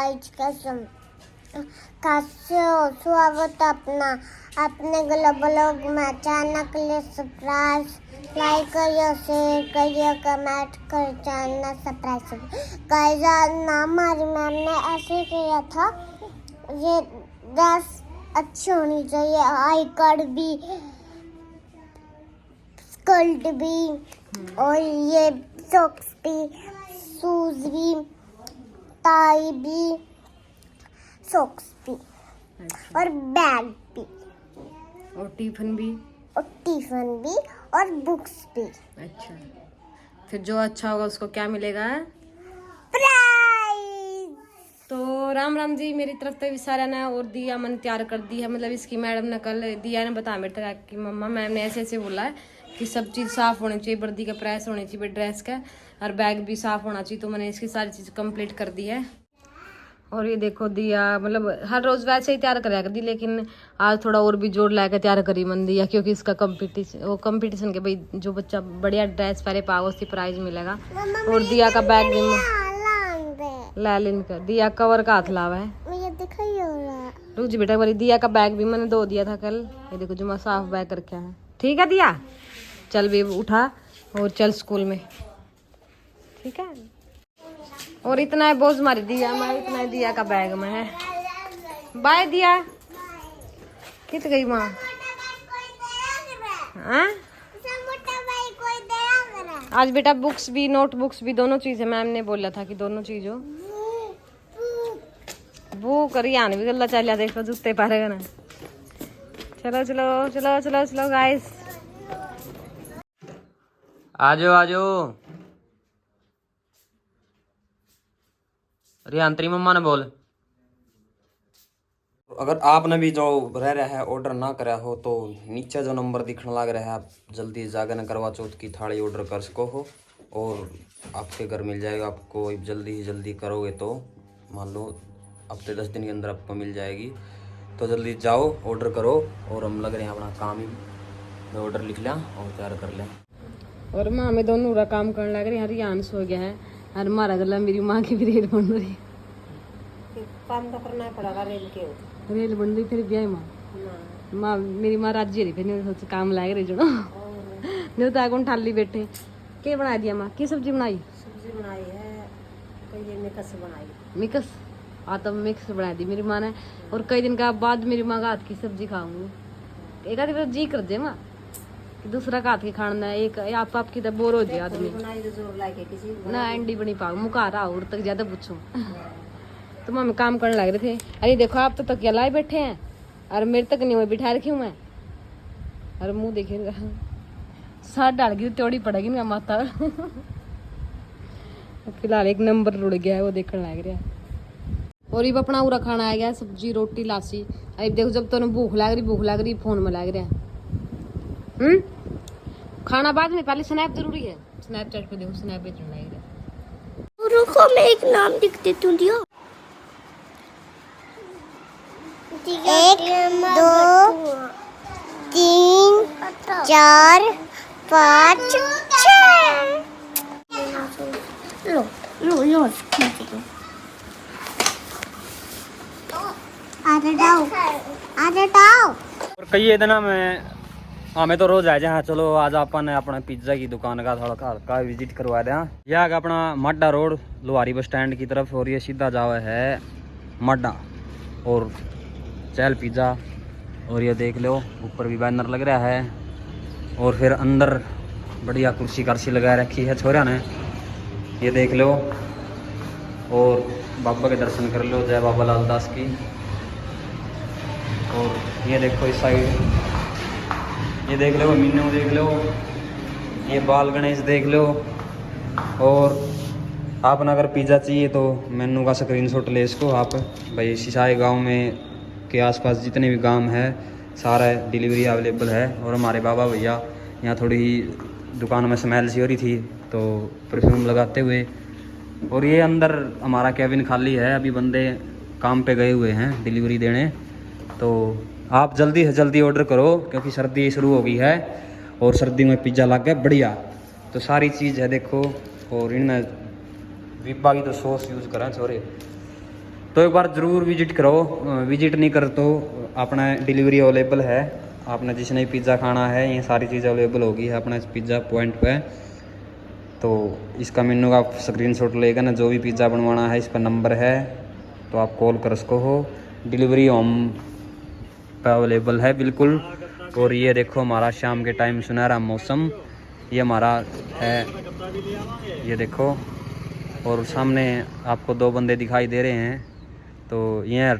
Guys कैसे हो? स्वागत अपना अपने ब्लॉग में। अचानक के लिए सब्सक्राइब लाइक करिए, शेयर करिए, कमेंट कर चैनल सब्सक्राइब। गाइस ना हमारी मैम ने ऐसे किया था, ये ड्रेस अच्छी होनी चाहिए, आई कार्ड भी, स्कर्ट भी, और ये सॉक्स भी, शूज भी, टाई भी, सॉक्स भी, और बैग भी, और टिफिन भी, और बुक्स भी। अच्छा। फिर जो अच्छा होगा उसको क्या मिलेगा? प्राइज। तो राम राम जी, मेरी तरफ से भी सारा ना। और दिया मन तैयार कर दी है, मतलब इसकी मैडम ने कल दिया ने बताया मेरे तक कि मम्मा मैम ने ऐसे ऐसे बोला है कि सब चीज़ साफ होनी चाहिए, वर्दी का प्रेस होनी चाहिए, ड्रेस का, और बैग भी साफ होना चाहिए। तो मैंने इसकी सारी चीज़ कंप्लीट कर दी है। और ये देखो दिया, मतलब हर रोज़ वैसे ही तैयार कराया कर दी, लेकिन आज थोड़ा और भी जोर ला कर तैयार करी मन दिया, क्योंकि इसका कंपटीशन के भाई जो बच्चा बढ़िया ड्रेस पहले पाओ उसकी प्राइज मिलेगा। और दिया का बैग भी लालिन का दिया कवर का हाथ लावा है। रुक जी बेटा, बड़ी दिया का बैग भी मैंने धो दिया था कल। ये देखो जो मैं साफ बैग करके है। ठीक है दिया, चल भी उठा और चल स्कूल में। ठीक है। और इतना है बोझ मारी दिया मैं, इतना ही दिया का बैग में है। बाय दिया, कित गई माँ? हाँ? आज बेटा बुक्स भी नोटबुक्स भी दोनों चीज है, मैम ने बोला था कि दोनों चीज हो। वो करी आने भी गल्ला चल देखो जूते पारेगा ना। चलो चलो चलो चलो चलो गाइस, आजो आजो। अरे अंतरी मम्मा ने बोल। अगर आपने भी जो रह रहा है ऑर्डर ना करा हो तो नीचे जो नंबर दिखने लग रहा है, आप जल्दी जाकर न करवा चौथ की थाली ऑर्डर कर सको हो और आपके घर मिल जाएगा। आपको जल्दी ही जल्दी करोगे तो मान लो हफ्ते 10 दिन के अंदर आपको मिल जाएगी। तो जल्दी जाओ ऑर्डर करो। और हम लग रहे हैं अपना काम ही में ऑर्डर लिख लें और तैयार कर लें। और माँ में दोनों पूरा काम करने लग रही है। हरियाणस हो गया है और मारा गला मेरी माँ की भी रेल बन रही, काम तो करना पड़ेगा। रेल बन रही फिर भी माँ मेरी माँ राज्य रही फिर नहीं काम लाए रही जो नहीं तो आगे ठाली बैठे। क्या बना दिया माँ? की सब्जी बनाई? सब्जी बनाई है, कई मिक्स बनाई। मिक्स तो मिक्स बना दी मेरी माँ ने। और कई दिन का बाद मेरी माँ का हाथ की सब्जी खाऊंगी। एक आधी जी कर दे माँ कि दूसरा का हाथ की खाना है। एक आपकी तो बोर हो जाए आदमी ना। अंडी बनी पाओ मुका रहा और तक ज्यादा पूछो। तो मम्मी काम करने लग रहे थे। अरे देखो आप तो तकिया लाए बैठे हैं और मेरे तक नहीं हुए बिठा रखी हूँ मैं। और मुंह देखे साथ डाल गई त्योड़ी पड़ेगी ना माता। फिलहाल एक नंबर रुड़ गया है, वो देखने लग रहा है। और ये अपना पूरा खाना आ गया, सब्जी रोटी लासी। अब देखो जब तो भूख लग रही फोन में लग रहा है। खाना बाद में, पहले स्नैप जरूरी है। स्नैपचैट पे देखो स्नैप भेजना लग रहा। रुको मैं एक नाम लिख देती हूँ। दिया 1 2 3 4 5 6। लो लो लो आधा डाओ। और कई दिन हमें तो रोज आ जाए। चलो आज अपन अपना पिज्जा की दुकान का थोड़ा हल्का विजिट करवा दें। यह अपना माडा रोड लोहारी बस स्टैंड की तरफ, और ये सीधा जावा है माडा और चहल पिज्जा। और ये देख लो ऊपर भी बैनर लग रहा है। और फिर अंदर बढ़िया कुर्सी कर्सी लगा रखी है छोरा ने, ये देख लो। और बाबा के दर्शन कर लो, जय बाबा लाल दास की। और ये देखो इस साइड, ये देख लो मीनू देख लो, ये बाल गणेश देख लो। और आपने अगर पिज़्ज़ा चाहिए तो मेनू का स्क्रीनशॉट ले इसको आप। भाई सिसाई गांव में के आसपास जितने भी गांव हैं सारा डिलीवरी अवेलेबल है। और हमारे बाबा भैया यहाँ थोड़ी दुकान में स्मेल सी हो रही थी तो परफ्यूम लगाते हुए। और ये अंदर हमारा कैबिन खाली है, अभी बंदे काम पे गए हुए हैं डिलीवरी देने। तो आप जल्दी से जल्दी ऑर्डर करो क्योंकि सर्दी शुरू हो गई है और सर्दी में पिज़्ज़ा लग गया बढ़िया। तो सारी चीज़ है देखो। और इनमें विपा की तो सॉस यूज़ करें छोरे, तो एक बार ज़रूर विजिट करो। विजिट नहीं कर तो अपना डिलीवरी अवेलेबल है। आपने जिसने पिज़्ज़ा खाना है ये सारी चीज़ अवेलेबल होगी है अपना इस पिज़्ज़ा पॉइंट पे। तो इसका मेन्यू का आप स्क्रीनशॉट लेकर ना, जो भी पिज़्ज़ा बनवाना है इस पर नंबर है तो आप कॉल कर सको हो। डिलीवरी होम पे अवेलेबल है बिल्कुल। और ये देखो हमारा शाम के टाइम सुनहरा मौसम, ये हमारा है, ये देखो। और सामने आपको 2 बंदे दिखाई दे रहे हैं। तो ये हर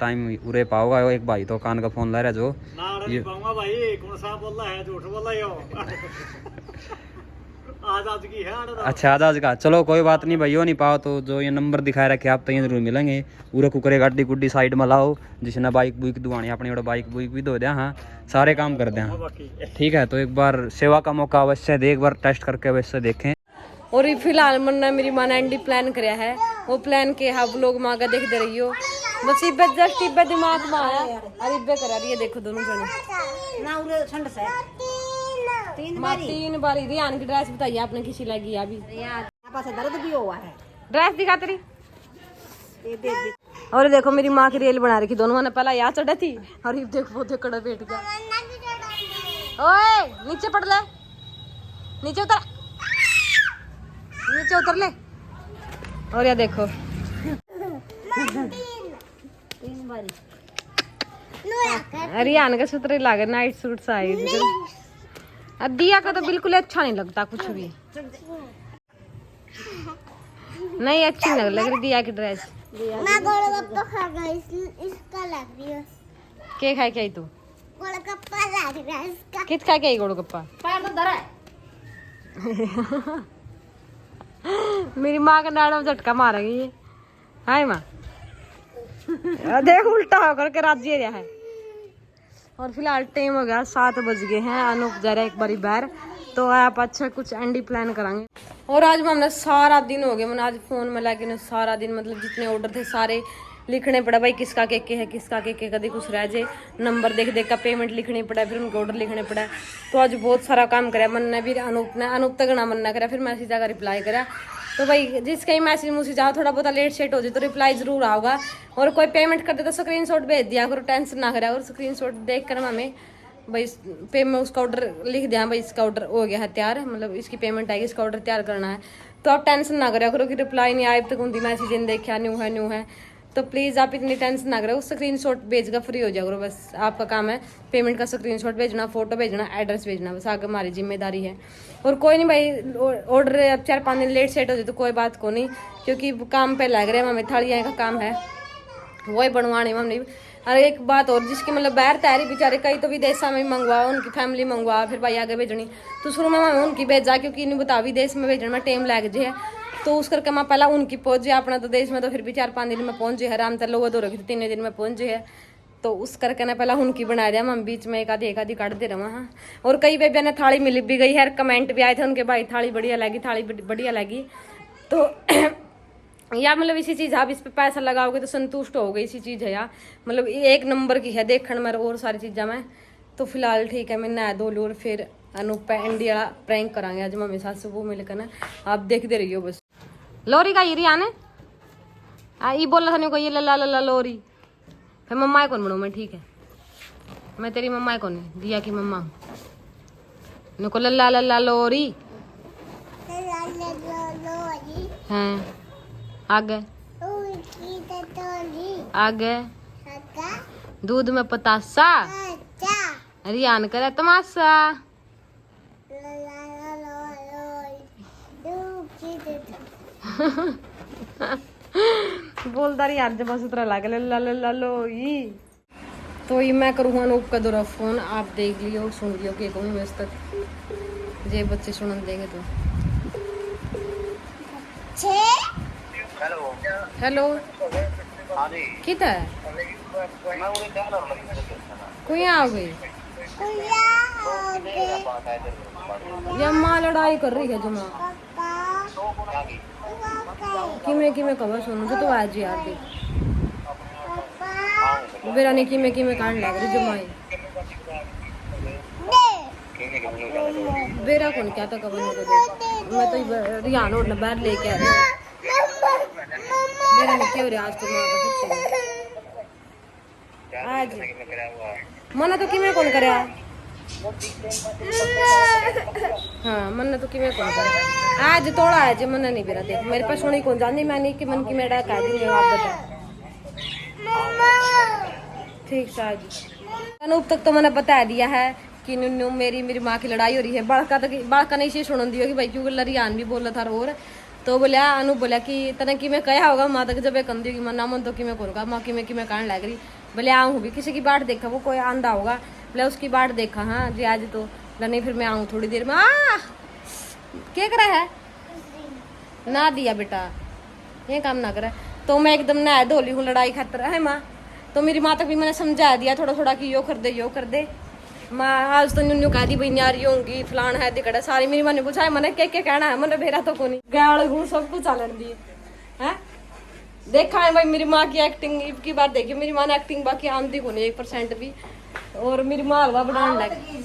टाइम उरे पाओगा। एक भाई तो कान का फोन ला रहा जो ये भाई कौन सा बोल रहा है, झूठ बोल रहे हो। आज की है अच्छा आज का, चलो कोई बात नहीं भाई, हो नहीं पाओ तो जो ये नंबर दिखाए रखे आप तो ये जरूर मिलेंगे। पूरा कुकरे गाड़ी गुड्डी साइड में लाओ, जिसने बाइक बुइक दुआनी अपनी बाइक बुइक भी धो दिया। हाँ सारे काम कर दें। हाँ ठीक है, तो एक बार सेवा का मौका अवश्य दे, एक बार टेस्ट करके अवश्य देखें। और ये फिलहाल मन्ना मेरी माँ ने एंडी प्लान कराया है, वो प्लान के हाँ लोग माँ का देखते रही हो। बस इब्बत जस्ट इब्बत दिमाग में आया और इब्बे करा रही है। देखो दोनों जने ना उरे ठंड से 3 बारी रियान की ड्रेस बताइए आपने किसी लगी अभी? यहाँ पास दर्द भी हुआ है। ड्रेस दिखा तेरी। ये देख और देखो मेरी माँ की रेल बना रखी, दोनों ने पहला यहाँ चढ़ा थी और ये देखो वो कड़ा बैठ गया। ओए नीचे पड़ ले, नीचे उतर, नीचे उतर ले। और ये देखो 3 बारी रियान का सूत्र लागे नाइट सूट साइज। दिया का तो बिल्कुल अच्छा नहीं लगता कुछ भी, नहीं अच्छी नहीं लग रही दिया की ड्रेस। मैं गोलगप्पा खा गई, इसका लग रही है। के खाए क्या तू? गोलगप्पा लग रहा है इसका। कित खा के गोलगप्पा? पैर तो धरा है। मेरी माँ का नाड़ा में झटका मारेगी ये। हाय माँ देख उल्टा होकर के राजी रहा है। और फिलहाल टाइम हो गया 7 बज गए हैं। अनूप जा रहा है एक बारी बाहर, तो आप अच्छा कुछ एंडी प्लान कराएंगे। और आज हमने सारा दिन हो गया, मैंने आज फोन में लगे सारा दिन, मतलब जितने ऑर्डर थे सारे लिखने पड़ा भाई, किसका के है किसका के कभी कुछ रह जाए, नंबर देख देख का पेमेंट लिखनी पड़ा, फिर उनके ऑर्डर लिखने पड़ा। तो आज बहुत सारा काम कराया मन ने भी, अनूप तक ना मन ना करा, फिर मैसेज आकर रिप्लाई करा। तो भाई जिसका ही मैसेज मुझे जहाँ थोड़ा बहुत लेट सेट हो जाए तो रिप्लाई जरूर आओगा। और कोई पेमेंट कर दे तो स्क्रीनशॉट भेज दिया करो, टेंशन ना करा। और स्क्रीनशॉट देख कर हमें भाई पे में उसका ऑर्डर लिख दिया भाई इसका ऑर्डर हो गया है तैयार, मतलब इसकी पेमेंट आएगी, इसका ऑर्डर तैयार करना है। तो आप टेंशन ना करा करो कि रिप्लाई नहीं आए तक उनकी मैसेज इन देखा न्यू है। तो प्लीज़ आप इतनी टेंशन ना करो, स्क्रीनशॉट भेजकर फ्री हो जाओ करो। बस आपका काम है पेमेंट का स्क्रीनशॉट भेजना, फोटो भेजना, एड्रेस भेजना, बस आगे हमारी जिम्मेदारी है। और कोई नहीं भाई ऑर्डर अब 4-5 दिन लेट सेट हो जाए तो कोई बात को नहीं, क्योंकि काम पे लग रहे हैं हमें, थालियाँ का काम है वही बनवाने में हमने। और एक बात और, जिसकी मतलब बाहर तैयारी बेचारे कई तो विदेश में मंगवा, उनकी फैमिली मंगवा, फिर भाई आगे भेजनी। तो शुरू में मैं उनकी भेजा, क्योंकि इन्हें बता विदेश में भेजने में टाइम लग जाए, तो उस करके मैं पहला उनकी पहुंच जाए। अपना तो देश में तो फिर भी 4-5 दिन में पहुंच जाए, आराम से लोग दो रखी 3 दिन में पहुंच जाए। तो उस करके ना पहला उनकी बना दिया, हम बीच में एक आधी काट दे रहा। हाँ, और कई बेबिया ने थाली मिल भी गई है, कमेंट भी आए थे उनके, भाई थाली बढ़िया लगी, थाली बढ़िया लगी। तो या मतलब इसी चीज़ आप इस पे पैसा लगाओगे तो संतुष्ट हो गई, इसी चीज़ है यार, मतलब एक नंबर की है देखने में और सारी चीज़ा में। तो फिलहाल ठीक है, मैं नहा धो लूँ और फिर अनूप पे एंडी वाला प्रैंक करांगे आज मम्मी साथ सुबह मिलकर ना, आप देखते रहिए बस। लोरी का ये आने ये बोल रहा था नहीं को ये ला लोरी, फिर मम्मा कौन बनू मैं? ठीक है मैं तेरी मम्मा कौन है, दिया की मम्मा को ला लोरी। हाँ आगे आगे दूध में पतासा, रियान करे तमाशा। बोलता रही यार जब सूत्र लागे लो ये। तो ये मैं करूँ अनूप का दौरा फोन, आप देख लियो सुन लियो कि कहूँ मैं तक जे बच्चे सुन देंगे तो। हेलो कितना है कोई आ गई या माँ लड़ाई कर रही है जमा किमें कवर सुनो तो आज यार देख बेरा नहीं किमें कांड लग रही जमाई बेरा कौन क्या था कवर मैं तो रियान और बाहर लेके आ रही मेरा नहीं क्यों रहा आज तो मां का सच्चे आज मना तो किमें कौन करे हाँ मन तो किमें कौन करे आज तोड़ा है जो मन नहीं बेरा देख मेरे पास होनी कौन जानी मैं नहीं कि मन की मेरा कह दी आप बता ठीक है आज अनूप तक तो मैंने बता दिया है कि नुन्नू मेरी माँ की लड़ाई हो रही है बड़का नहीं से सुन दी होगी भाई क्योंकि लरियान भी बोल रहा था और तो बोलिया अनूप बोलिया कि तने कि मैं कहा होगा माँ तक जब एक कंदी होगी मना मन तो कि मैं कौन का माँ की मैं कहने लग रही बोले आऊँ भी किसी की बाट देखा वो कोई आंधा होगा बोले उसकी बाट देखा हाँ जी आज तो नहीं फिर मैं आऊँ थोड़ी देर में क्या करा है ना दिया बेटा ये काम ना करे तो मैं एकदम नहा धोली हूँ लड़ाई खातर है माँ तो मेरी माँ तक भी मैंने समझा दिया थोड़ा थोड़ा कि यो कर दे माँ आज तो न्यू कह दी भाई न्यारी होंगी फलान है दिखड़ा सारी मेरी माँ ने पूछा है मैंने क्या कहना है मैंने भेरा तो कोनी गाल घूर सब कुछ चलन दी है देखा है भाई मेरी माँ की एक्टिंग की बात देखी मेरी माँ ने एक्टिंग बाकी आंधी को नहीं 1% भी और मेरी माँ हलवा बनाने लगी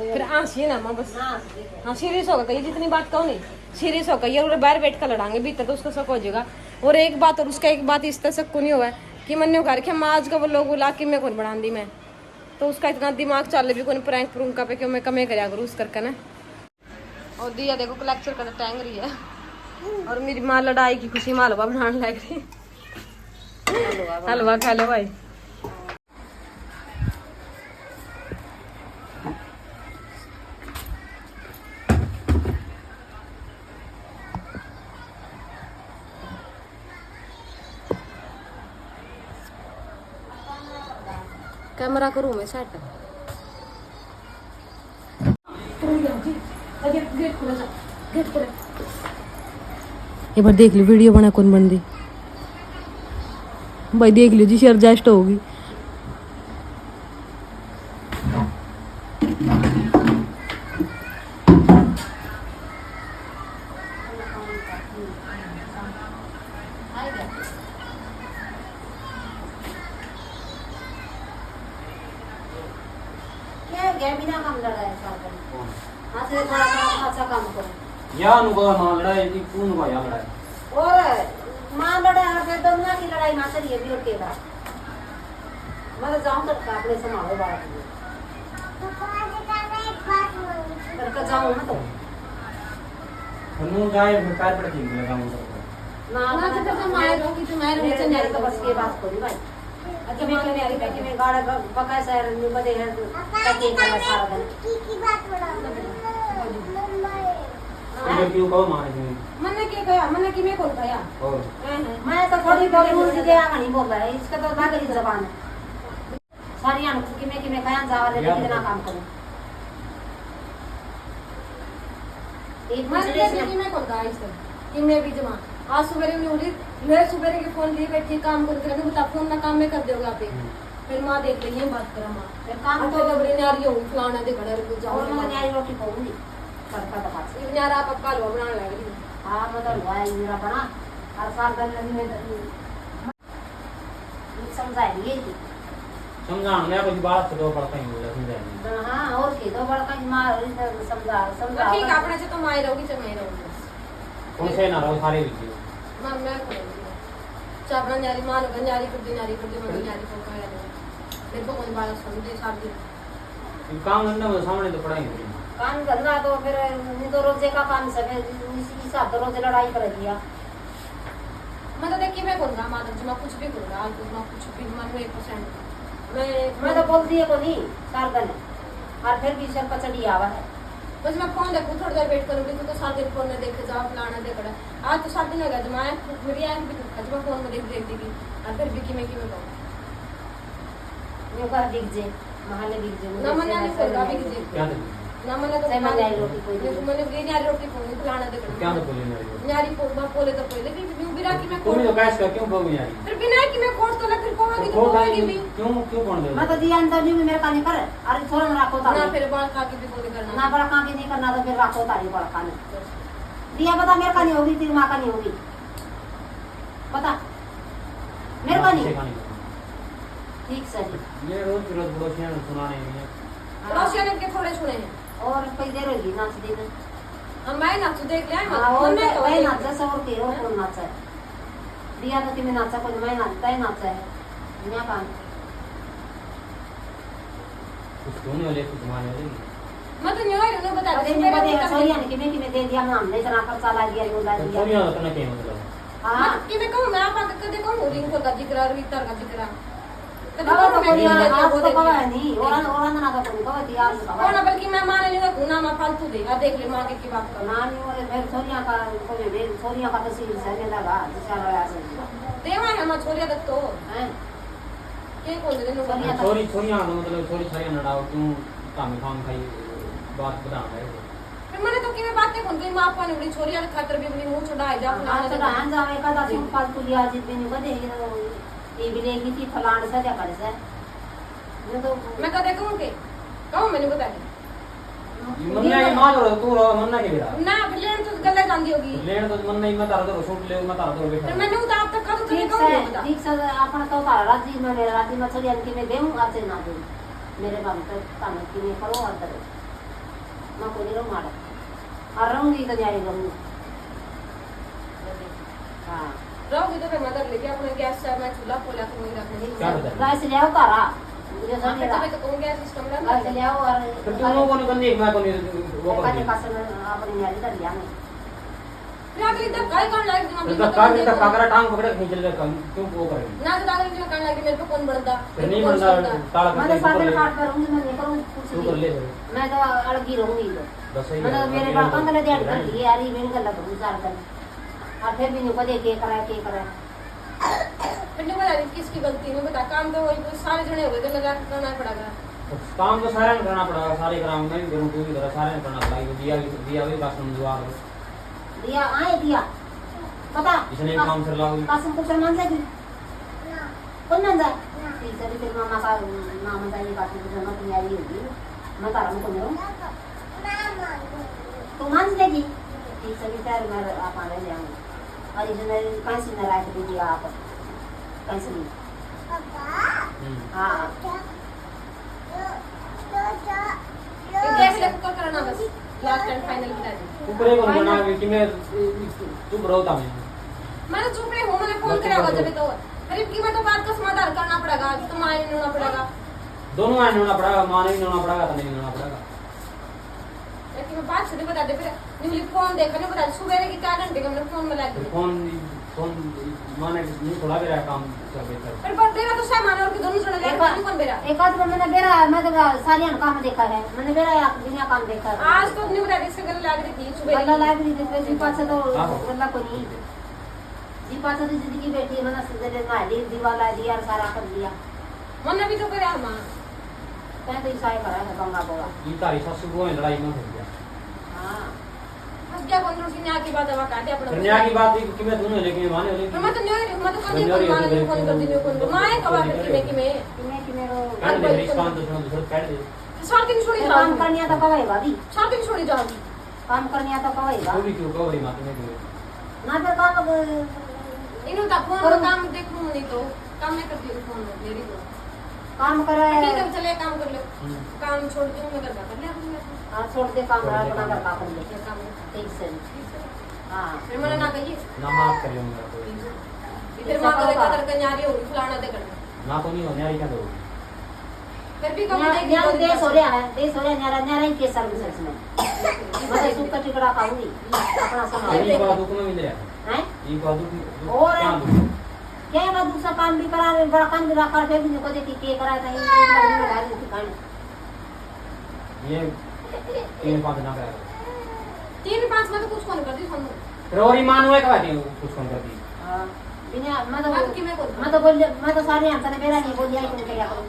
फिर हंसी ना माँ बस हाँ सीरियस होगा कही जितनी बात कहो नहीं सीरियस होगा ये और बाहर बैठ कर लड़ांगे भीतर तो उसका शक हो जाएगा और एक बात और उसका एक बात इस तरह शक को नहीं हुआ है कि मैंने कहा रखे माँ आज का वो लोग बुला के मैं कौन बढ़ा दी मैं तो उसका इतना दिमाग चल भी कौन प्रैंक प्रूंका पे क्यों मैं कमे कराया करूँ उस करके ना और दिया देखो कलेक्चर करना टैंग रही है और मेरी माँ लड़ाई की खुशी में हलवा बनाने लग रही हलवा खा लो भाई कैमरा करूँ मैं सेट एक बार देख लो वीडियो बना कौन बन दी भाई देख लो जी शेयर एडजस्ट होगी बिना काम लड़ाई हाँ से थोड़ा अच्छा काम करो या अनुभव मां लड़ाई की कौन हुआ या लड़ाई और मां लड़ाई फिर दोनों की लड़ाई मां चली है भी के बाद मैं तो जाऊं तक अपने संभालो बात पर का जाऊं ना तो हनु जाए कार पर ठीक लगाऊं ना तो मैं रहूंगी तो मैं रहूंगी मेरे तो बस के बात करी भाई अच्छा मैं कहने वाली कि मैं गाड़ा पका शहर में बदे है तो ताकि कर सारा दिन की बात बड़ा ये क्यों कहो मारे मैंने क्या कहा मैंने कि मैं कौन कहा और मैं तो थोड़ी बड़ी मुर्गी दे आगा नहीं बोल रहा है इसका तो नागरी जबान है सारी आन कि मैं कहां जा रहे कितना काम करूं एक मैंने कि मैं कौन कहा इसका कि मैं भी जमा आज सुबह में उड़ी मैं सुबह के फोन लिए बैठी काम करके रखी बता फोन ना काम में कर दोगे आप फिर माँ देख रही है बात करा माँ फिर काम तो बड़ी न्यारी होगी फलाना दे घड़ा रुक जाओ और मैं न्यारी रोटी खाऊंगी करता तो बात ये न्यारा आप हलवा बनाने लग रही हां मतलब हुआ है मेरा बना हर साल दिन में समझाएंगे समझाने में कुछ बात तो पड़ता ही बोला समझाने हां और के दो बड़का मार समझा ठीक अपने से तो माई रहोगी चल माई रहोगी कौन से ना रहो सारे वीडियो मां मैं करूंगी चापना न्यारी मां ने न्यारी कर दी मैं न्यारी को कहा मेरे को कोई बात समझे साथ दिन काम करना वो सामने तो पढ़ाई काम करना तो फिर नहीं तो रोजे का काम सब इसी हिसाब से रोज लड़ाई कर दिया मैं तो देखिए मैं करूंगा मां तो मैं कुछ भी करूंगा आज तो मैं कुछ भी मन में 1% मैं तो बोल दिए को नहीं सार दिन और फिर भी सर पचड़ी आवा है बस मैं फोन देखूं थोड़ी देर वेट करूंगी तो सारा दिन फोन में देखे जाओ फलाना देखड़ा आज तो 7 दिन हो गया जब मैं मेरी आंख भी दुखा जब फोन में देखती थी और फिर भी कि मैं कहूं यो कर दिख जे महले दिख जे ना मन नहीं करगा भी कि क्या ना मन तो मैं न्यारी रोटी कोई मैंने भी न्यारी रोटी खाऊंगी फलाना देखड़ा क्या तो बोले नहीं न्यारी को मैं बोले तो पहले भी बिना कि मैं तुम तो कैश का क्यों बोल यार फिर बिना कि मैं कोर्ट तो लग फिर कोवागी तो कोवागी भी क्यों कौन दे मैं तो दिया अंदर नहीं मेरे का नहीं कर अरे थोड़ा राखो ना ताली फिर बाल खा के भी बोले करना ना बड़ा काम भी नहीं करना तो फिर राखो ताली बड़ा का नहीं दिया बता मेरे का नहीं होगी तेरी मां का नहीं होगी बता मेरे का नहीं ठीक सही ये रोज पड़ोसियों ने सुनाने नहीं है रोशिया के थोड़े सुने हैं और कोई देर होगी नाच देना मैं नाच देख लिया हां और मैं नाच जैसा और के और नाच है दिया तो किमें नाचा कोई मैं नाचता है नाचा है दुनिया का कुछ तूने वाले कुछ माने वाले मैं तो न्यू है बता अरे दे मैं बता छोरी यानी किमें दे दिया हमने इतना खर्चा ला दिया यो ला दिया छोरी वाला तो क्या मतलब हां कि मैं कहूं मैं आप कदे कहूं रिंग को का जिक्र और इतर का जिक्र बाबा तो कोई आज तो कवा नहीं ओरा ना तो कोई कवा दिया और ना बल्कि मैं माने नहीं गुना में फालतू देगा देख ले मां के की बात कर ना नहीं और मैं छोरियां का कोई भी छोरियां का तो सील से ने लगा दिशा लगा से देवा है मैं छोरिया तक तो हैं के कोल दे नो छोरी छोरियां मतलब छोरी सारी नड़ाओ तू काम काम खाई बात बता है फिर मैंने तो किने बातें कौन गई मां पाने बड़ी छोरिया के खातर भी अपनी मुंह छुड़ाई जा हां तो हां जावे का दासी फालतू लिया जित दिन बदे ये भी लेगी थी फलाण से क्या करे से मैं तो मैं कदे कहूं मैंने बता दी मन्ना की मां रो तू रो मन्ना के बिरा ना लेन तो गले जांदी होगी लेन तो मन्ना ही मैं तारा तो शूट ले मैं तारा तो बैठा फिर मैंने उतार तक का तो ठीक कहूं से बता ठीक से अपन तो तारा राजी में मेरे राजी में छोड़ी अंकी में देऊं आज ना दूं मेरे काम तो काम की नहीं करो और करो मैं कोई रो मार और रहूंगी तो जारी रहूंगी हां रहोगी तो फिर मदर लेके अपने गैस से मैं चूल्हा खोला तो नहीं रखने क्या बता गैस ले आओ तारा मुझे सब मैं तो कहूं गैस सिस्टम गैस ले आओ और तो तू लोगों ने बंदी मैं को नहीं वो कर काटे पास में अपनी न्यारी कर लिया मैं फिर अगली तक काय करना है तो का काकरा टांग पकड़ खींच ले क्यों वो करेगी ना तो अगली में करना है कि मेरे पे कौन बढ़ता फिर नहीं बनता ताला मैं तो सामने काट पर रहूंगी मैं नहीं करूं तू कर ले मैं तो अड़गी रहूंगी तो बस ही मतलब मेरे पास कंगले दे कर लिए यार ये बिन गलत गुजार कर और फिर भी नहीं को दे के करा फिर नहीं बता किसकी गलती नहीं बता काम तो वही कोई सारे जने हो गए तो लगा के करना पड़ेगा काम तो सारे ने करना पड़ेगा सारे काम मैं भी करूं तू भी कर सारे ने करना पड़ेगा दिया भी बस हम दुआ दिया आए दिया पता इसने काम कर लाओ कासम को मान लगी कौन मान जाए ठीक है तेरे मामा का नाम जाए कासम को जमा तैयारी होगी मैं तारा को करूं तो मान लेगी ठीक है तेरे मैं आप आ ले आऊंगी और इसने कैसे न रख दीजिए आप कैसे नहीं हाँ गैस लेकर कर करना बस लास्ट एंड फाइनल बता दे ऊपर एक बना कि मैं चुप रहता मैं तो चुप रही हूं मैंने फोन करा हुआ जब तो अरे की मैं तो बात का समाधान करना पड़ेगा तो मां नहीं होना पड़ेगा दोनों आने होना पड़ेगा मां नहीं होना पड़ेगा तो नहीं होना पड़ेगा लेकिन मैं बात से बता दे फिर न्यूली फोन देखा नहीं बता सुबह के 4 घंटे का मैंने फोन में लग गई फोन माने नहीं थोड़ा भी रहा काम कर बेहतर पर बेरा तो सामान और के दोनों जने ले कौन बेरा एक आध मैंने बेरा मैं तो सालियान काम देखा है मैंने बेरा या दुनिया काम देखा है आज तो नहीं बता इससे गल लग रही थी सुबह बल्ला लाइब्रेरी देखते जी पास तो बल्ला को नहीं जी पास तो जिंदगी बैठी मैंने सजरे माली दीवाला दिया सारा कर दिया मन भी तो करे मां मैं तो ईसाई करा है गंगा बोला ये तारी सासू को लड़ाई में हो गया हां अब क्या कौन रोटी न्या की बात है काटे अपना कन्या की बात कि मैं दोनों लेकिन माने वाले मैं तो नहीं मैं तो कभी फोन कर दी कौन मां है कवा करके में कि मेरो काट दे रिस्पांस तो सुनो दूसरा काट दे सात दिन छोड़ी काम करनिया तो कवाई भाभी 7 दिन छोड़ी जाऊंगी काम करनिया तो कवाई वो भी क्यों कवरी माते में क्यों ना फिर काम इन्हों तक फोन में काम देखूं नहीं तो काम नहीं करती हूं फोन में मेरी तो काम करे ठीक है चले काम कर लो काम छोड़ के मैं घर का कर ले अपने हां छोड़ दे काम रहा अपना घर का कर ले क्या काम ठीक से हां फिर मैंने ना कही ना माफ कर लूंगा कोई फिर मां करे कदर कन्यारी होगी फलाना दे करना ना तो नहीं होने वाली क्या दो फिर भी कम देगी न्याय देश हो रहा है देश हो रहा है न्यारा ही के सर्विसेज में मैं सूप का टिकड़ा खाऊंगी अपना समय ये बात दुख में मिल रहा हैं ये बात दुख और क्या दुख क्या है दूसरा काम भी करा रहे बड़ा काम भी रखा फिर भी को देखी के करा था ये खाने ये 3-5 ना करेगा 3-5 में तो कुछ कौन करती हम फिर और ईमान हुए का बात कुछ कौन करती हां बिना मैं मैं तो बोल मैं तो सारे हम तने मेरा नहीं बोल दिया तुम क्या करो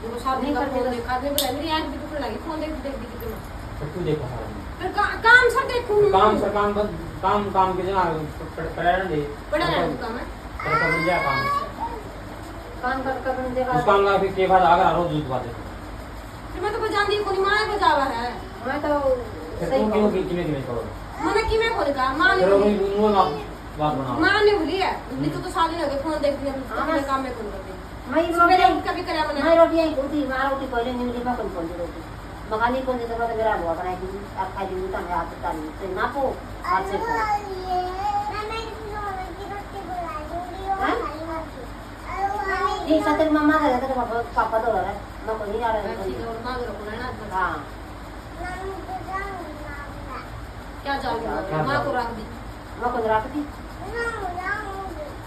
वो साथ नहीं करते देखा दे बोला मेरी आंख भी टूटने लगी फोन देख देख देख कितना तो तू देखो सारा फिर काम सब देखूं काम सर काम बस काम के जना पढ़ाना दे बड़ा है काम है पर कर दिया काम कर देखा उस काम का फिर के बाद अगर रोज दूध बात है फिर मैं तो बजान दी कोनी मां बजावा है मैं तो फिर सही तू क्यों किने करो मैंने की में बोल का मां ने फिर बोली वो बात बनाओ मां ने बोली है नहीं तो साल हो गए फोन देखती है अपने काम में कौन करती मैं सुबह रोटी कभी करे मैंने मैं रोटी आई होती मां रोटी पहले न्यूली में कौन रोटी मखानी कौन देता तो मेरा हुआ बनाई दी आप खाई दी तो मैं आप ताली से नापो हाथ से ठीक है तेरी मम्मा है तेरे पापा तो रहा है मैं कोई नहीं आ रहा ठीक है और मां को रखना है ना हां क्या जाओगे मां को रख दी मैं को रख दी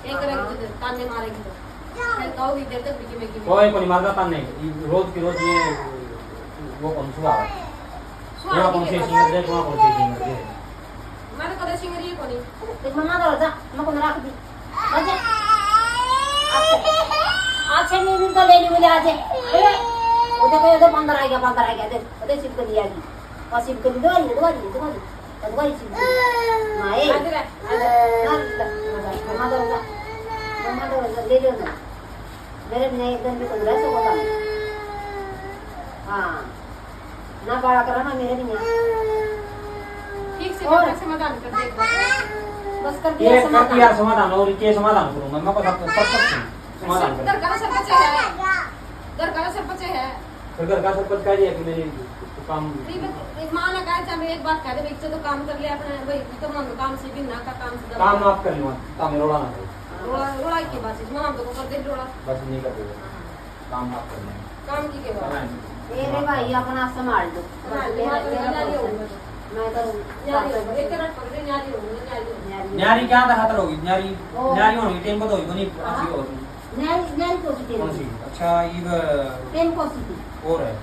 एक रख दे ताने मारेगी तो फिर कहोगी देर तक बिकी में की कोई को नहीं मारता ताने रोज की रोज ये वो कौन सा है ये कौन से सिंगर देख वहां कौन से सिंगर दे मैं तो कदे सिंगर ये कोनी तेरी मम्मा तो जा मैं को रख दी बजे अच्छा नहीं तो ले ली बोले आज उधर कोई उधर 15 आ गया दे उधर सिर्फ कर लिया की और सिर्फ कर दो सिर्फ माए मम्मा तो ले लो ना मेरे ने एकदम भी कुछ रहा होता हां ना बड़ा करना मेरे भी नहीं ठीक से मैं समाधान कर देगा बस कर ये दिया कर दिया समाधान और ये समाधान करूं मैं को सब समाधान घर का सरपंच है घर का सरपंच है फिर घर का सरपंच कह दिया कि मेरी काम एक मां ने कहा था मैं एक बात कह दे एक तो काम कर ले अपने भाई तो मन काम से भी ना का काम से काम आप कर लो काम रोड़ा ना करो रोड़ा की बात है मां तो कर दे रोड़ा बस नहीं कर दो काम आप कर लें काम की के बात मेरे भाई अपना संभाल दो मैं तो एक तरह पकड़े न्यारी होंगे न्यारी क्या था खतर होगी न्यारी न्यारी होगी टेम को तो होगी नहीं अच्छी होगी न्यारी को सी कौन सी अच्छा ये टेन को सी और है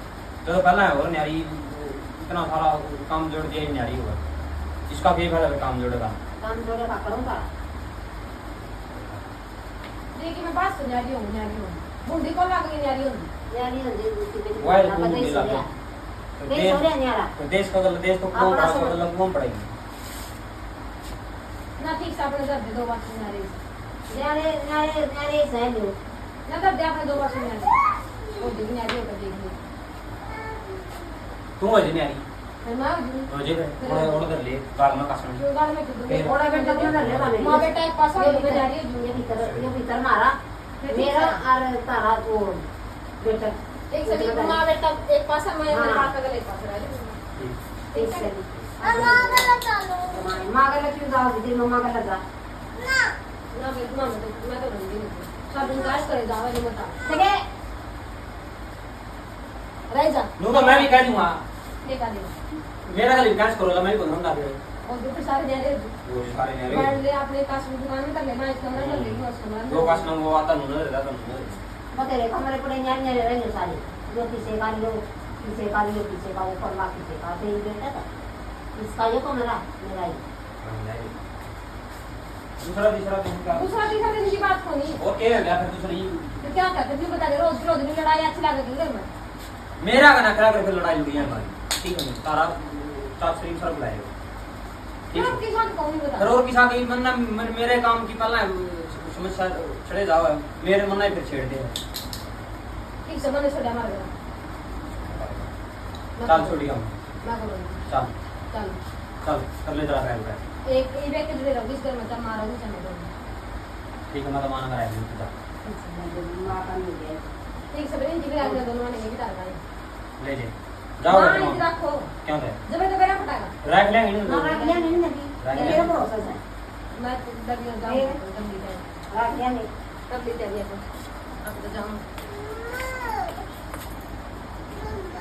जो पहला है और न्यारी इतना सारा काम जोड़ दिया न्यारी होगा इसका भी पहले काम जोड़ेगा काम जोड़ेगा करूंगा देखिए मैं बात सुन न्यारी होंगी बूढ़ी को लग गई न्यारी होंगी न्यारी होंगी उसकी बेटी वाह पता ही बूढ़ी लग नहीं हो रहा न्यारा देश को कौन पड़ा को लगवाम पड़ेगी ना ठीक से अपने दर्द दो बार सुन न्यारे सह लो ना दर्द अपने दो बार सुन न्यारी और देखिए न्यारी होकर देखिए तू हो जी न्यारी फिर मैं हो जी और कर ले गाल में कसम जो गाल में किधर थोड़ा बेटा अपना कर लेगा मां बेटा एक पास ये न्यारी ये भीतर मारा मेरा और तारा वो बेटा एक से मां बेटा एक पास है मैं मेरे पास अगले पास रह एक से अम्मा गला चलो मां का क्यों जाओ दीदी मम्मा का लगा ना मैं तो रंगी नहीं सब इंतजार करे जावा नहीं बता ठीक है रह जा नो तो मैं भी कह दूंगा देखा दे मेरा का विकास करो मैं को समझा दे और दूसरे सारे दे दे वो सारे न्यारी मान ले अपने काश में दुकान में कर ले मैं इस कमरा कर लेगी उस कमरा दो काश नंबर वो आता नहीं रहता नहीं बतेरे कमरे पड़े न्यारी रहेंगे सारे जो पीछे का लो पीछे का ऊपर ला पीछे का तो ये बेटा था इसका ये कमरा मेरा ही दूसरा तीसरा दिन की बात होनी ओके है फिर दूसरी तो क्या करते फिर बता दे रोज रोज दिन लड़ाई अच्छी लगती है घर में मेरा का नखरा कर फिर लड़ाई लुड़ी है हमारी ठीक है तारा सात श्री सर बुलाएगा फिर आपके साथ कौन बता फिर और किसा की मन्ना मेरे काम की पहला समस्या छड़े जाओ मेरे मन्ना ही फिर छेड़ दे ठीक से मैंने छोड़ा मार गया चल छोड़ी हम मैं बोलूंगी चल चल चल कर ले जरा पहले एक ये व्यक्ति जुड़े रहो इस घर में तब मारो नहीं चले ठीक है मैं तो माना कराया नहीं मां का नहीं गया ठीक से बड़ी जिगरा के दोनों ने भी तार गाने ले जे जाओ मां बैठो इधर रखो क्यों है जब तो बेरा फटाएगा रख लेंगे ना रख लिया नहीं नहीं मेरा भरोसा है मैं डर गया जाऊं जल्दी जाए रख लिया नहीं कब ले जाइए अब तो जाऊं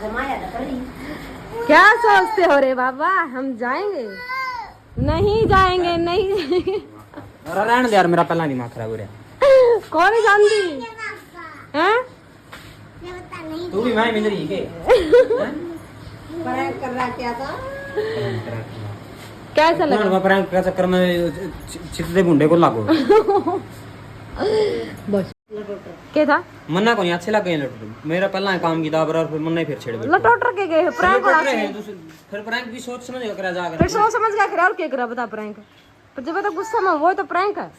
जमाया था करी क्या सोचते हो रे बाबा हम जाएंगे नहीं जाएंगे नहीं अरे रहने दे यार मेरा पहला दिमाग खराब हो रहा कौन जानती हैं ये बता नहीं तू भी मैं मिंदरी के प्रैंक कर रहा क्या था कैसा लगा मैं प्रैंक का चक्कर में चित्ते गुंडे को लागो बस क्या था मन्ना को नहीं अच्छे लग गए लटू मेरा पहला काम की दाबर और फिर मन्ना ही फिर छेड़ बैठा लटोटर के गए प्रैंक लटोट रहे हैं फिर प्रैंक भी सोच समझ कर करा जा फिर सोच समझ के करा और क्या करा बता प्रैंक पर जब तक गुस्सा में वो तो प्रैंक है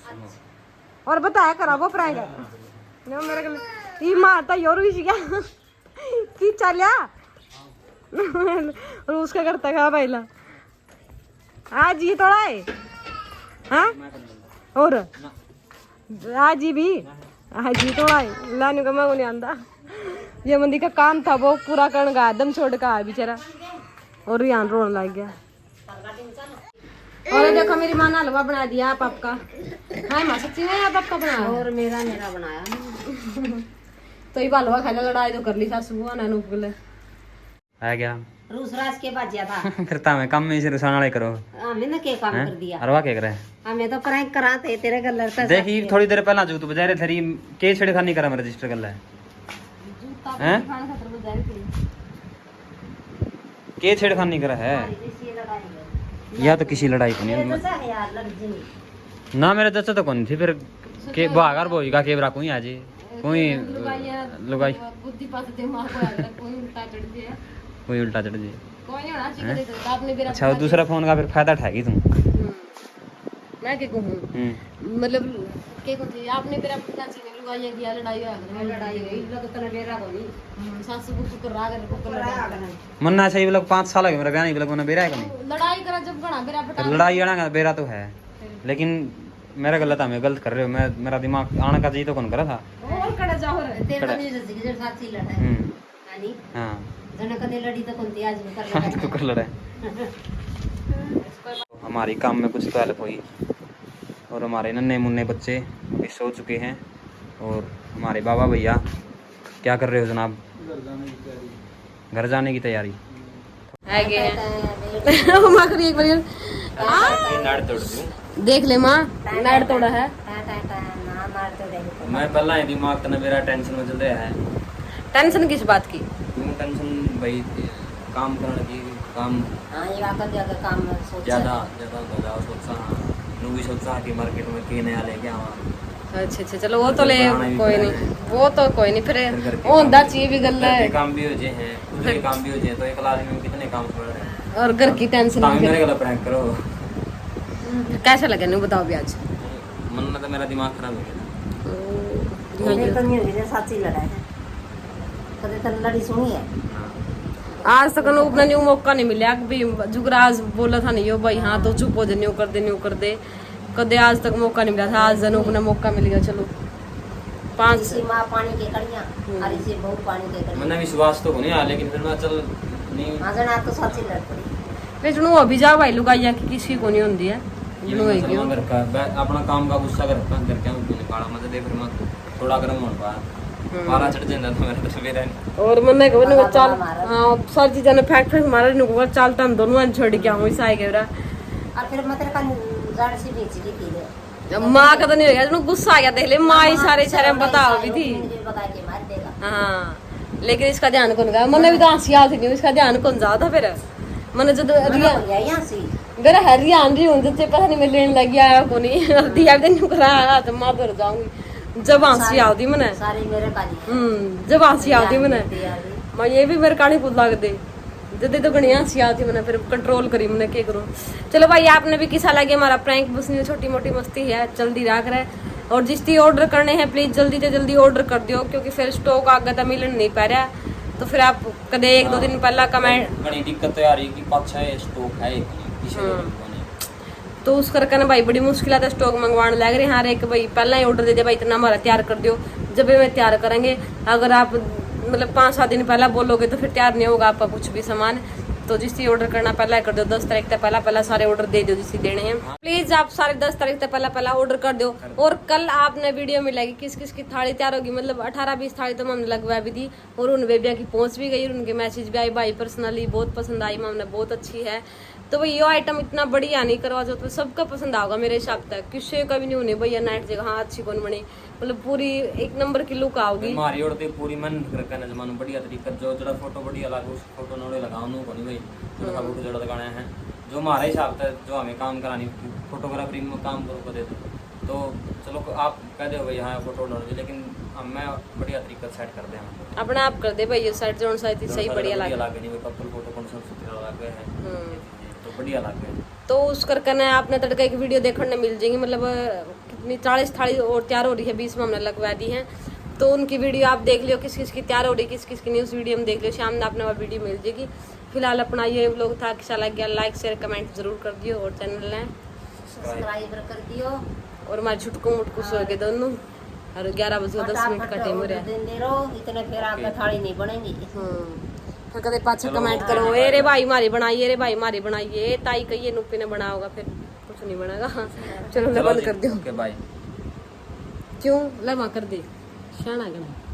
और बताया करा वो प्रैंक है नो मेरे को ये मारता योर भी क्या की चलिया और उसका करता है भाईला आज ये थोड़ा है हाँ और आज ये भी आज ये थोड़ा है लाने का मैं नहीं आंदा ये मंदी का काम था वो पूरा करने का दम छोड़ का है बेचारा और यहाँ रोने लग गया और देखो मेरी माँ ने हलवा बना दिया आप आपका हाँ माँ सच्ची में आप आपका बनाया और मेरा बनाया तो ये बालवा खाने लड़ाई तो कर ली सासू बुआ ने अनूप गले है क्या रूस राज के बाजिया था फिर तामे काम में से रुसाना वाले करो हमें ना के काम कर दिया अरवा के करे हमें तो प्रैंक करा थे तेरे घर लड़ता देखी थोड़ी देर पहला जूत बजा रहे थरी के छेड़खानी करा मैं रजिस्टर कर ले हैं के छेड़खानी करा है या तो किसी लड़ाई को नहीं यार लड़ जी ना मेरे दस तो कौन थी फिर के बागर बोई का के कोई आज कोई लुगाई बुद्धि पास दिमाग को आगरा कोई उल्टा चढ़ गया कोई उल्टा चढ़ जाए कोई नहीं होना चाहिए तो आपने मेरा अच्छा वो दूसरा फोन का फिर फायदा उठाएगी तुम मैं क्या कहूँ मतलब क्या कहती आपने मेरा चाची ने लुगाइया किया लड़ाई हो लड़ाई हुई लोग तो बेरा को नहीं सासू को कुकर आ गए कुकर लड़ा मन्ना चाहिए लोग 5 साल हो गए मेरा ब्याह नहीं लोग बेरा है नहीं लड़ाई करा जब बना मेरा फिर लड़ाई आना का बेरा तो है लेकिन मेरा गलत है मैं गलत कर रहे हो मैं मेरा दिमाग आने का जी तो कौन करा था और कड़ा जाओ रे तेरे को नहीं जैसे कि साथी लड़ा है यानी हाँ जने कदे लड़ी तो कोणती आज में कर आज तो कर लड़ा हमारी काम में कुछ तो हेल्प हुई और हमारे नन्हे मुन्ने बच्चे अभी सो चुके हैं और हमारे बाबा भैया क्या कर रहे हो जनाब घर जाने की तैयारी आगे है मां करी एक बार नाड़ तोड़ दूं देख ले मां नाड़ तोड़ा है ना मार तो दे मैं पहला ही दिमाग तना मेरा टेंशन में चल रहा है टेंशन किस बात की क्यों टेंशन भाई काम करने की काम हां ये वाकई अगर काम सोच ज्यादा ज्यादा सोचा नू भी सोचा कि मार्केट में के नया लेके आवा अच्छा चलो वो तो ले कोई नहीं वो तो कोई नहीं फिर वो होता चाहिए भी गल है काम भी हो जाए हैं खुद के काम भी हो जाए तो एक आदमी में कितने काम पड़ रहे हैं और घर की टेंशन ताकि मेरे गला प्रैंक करो कैसा लगे नहीं बताओ भी आज मन में तो मेरा दिमाग खराब हो गया ये तो नहीं है साथी लड़ा है कदे तो लड़ी सुनी है आज तक अनूप ने न्यू मौका नहीं मिला कि भाई जुगराज बोला था नहीं हो भाई हाँ तो चुप हो जा न्यू कर दे कदे आज तक मौका नहीं मिला था आज अनूप ने मौका मिल गया चलो 5 इसी माँ पानी के कड़ियाँ और इसी बहुत पानी के कड़ियाँ मैंने विश्वास तो नहीं आया लेकिन फिर मैं चल नहीं हाँ जना तो साथी लड़ पड़ी फिर जुनू अभी जा भाई लुगाइया की किसी को नहीं होती है ये जुनू है मैं क्यों घर का अपना काम का गुस्सा करता हूं करके मैं निकाला मत दे फिर मैं थोड़ा गर्म होने पाया पारा चढ़ जाता था मेरे तो मेरा और मैंने कहा नु चल हां सारी चीजें ने फैक्ट मारा नु को चलता हम दोनों छोड़ के आऊं ऐसा है केरा और फिर मतलब का जड़ से बेच ली थी मां का तो नहीं हो गया जुनू गुस्सा आ गया देख ले मां ही सारे सारे बताओ भी थी बता के मार देगा हां लेकिन इसका ध्यान कौन गया मैंने भी तो हंसी आ थी इसका ध्यान कौन ज्यादा फिर मैंने जब रिया यहाँ से मेरा हरियाण रही हूं तो पता नहीं मैं लेने लगी आया को नहीं दिया भी नहीं कराया तो मां भर जाऊंगी जब हंसी आती मैंने सारे मेरे काली जब हंसी आती मैंने मैं ये भी मेरे कहानी पूछ लग दे जब तो गणिया हंसी आती मैंने फिर कंट्रोल करी मैंने क्या करूं चलो भाई आपने भी किसा लगे हमारा प्रैंक बस नहीं छोटी मोटी मस्ती है जल्दी रख रहे और जिसकी ऑर्डर करने हैं प्लीज जल्दी से जल्दी ऑर्डर कर दियो क्योंकि फिर स्टॉक आगे तो मिलन नहीं पा रहा तो फिर आप कदे 1-2 दिन पहला कमेंट बड़ी दिक्कत तो आ रही कि 5-6 स्टॉक है किसी तो उस करके ना भाई बड़ी मुश्किल है स्टॉक मंगवाने लग रहे हैं एक भाई पहला ही ऑर्डर दे दे भाई इतना हमारा तैयार कर दियो जब भी मैं तैयार करेंगे अगर आप मतलब 5-7 दिन पहला बोलोगे तो फिर तैयार नहीं होगा आपका कुछ भी सामान तो जिससे ऑर्डर करना पहला कर दो 10 तारीख तक पहला सारे ऑर्डर दे दो जिससे देने हैं प्लीज आप सारे 10 तारीख तक पहला ऑर्डर कर दो और कल आपने वीडियो मिलेगी किस किस की थाली तैयार होगी मतलब 18-20 थाली तो हमने लगवा भी दी और उन बेबिया की पहुंच भी गई उनके मैसेज भी आई भाई पर्सनली बहुत पसंद आई हमने बहुत अच्छी है तो भाई ये आइटम इतना बढ़िया नहीं करवा जो तो सबका पसंद आएगा मेरे हिसाब तक किसी का भी नहीं होने भैया नाइट जगह हाँ अच्छी कौन बनी मतलब पूरी 1 नंबर की लुक आओगी हमारी औरतें पूरी मन करके न जमानो बढ़िया तरीका जो जड़ा फोटो बढ़िया लगा उस फोटो नोड़े लगाओ नु कोनी भाई थोड़ा फोटो जड़ा लगाना है जो हमारे हिसाब से जो हमें काम करानी फोटोग्राफी में काम करो दे तो चलो आप कह दो भाई हाँ फोटो डाल लेकिन मैं बढ़िया तरीका सेट कर दे अपने आप कर दे भाई ये सेट जोन साइड सही बढ़िया लगे नहीं कपल फोटो कौन सा सुथरा लगे है तो बढ़िया लगे तो उस करके ना आपने तड़का की वीडियो देखने मिल जाएगी मतलब कितनी 40 थाली और तैयार हो रही है 20 में हमने लगवा दी है तो उनकी वीडियो आप देख लियो किस किस की तैयार हो रही किस किस की नहीं उस वीडियो में देख लियो शाम में आपने वो वीडियो मिल जाएगी फिलहाल अपना ये व्लॉग था अच्छा लग गया लाइक शेयर कमेंट जरूर कर दियो और चैनल ने सब्सक्राइब कर दियो और हमारे छुटकू मुटकू सो के दोनों और 11 बजे 10 मिनट कटे मुरे दे रहो इतने फिर आपका थाली नहीं बनेगी फिर कदे पाछे कमेंट करो ए रे भाई मारी बनाइए रे भाई मारी बनाइए ताई कहिए नुपी ने बना होगा फिर कुछ नहीं बनेगा चलो ले बंद कर दो ओके बाय क्यों लगा कर दे शाना कहना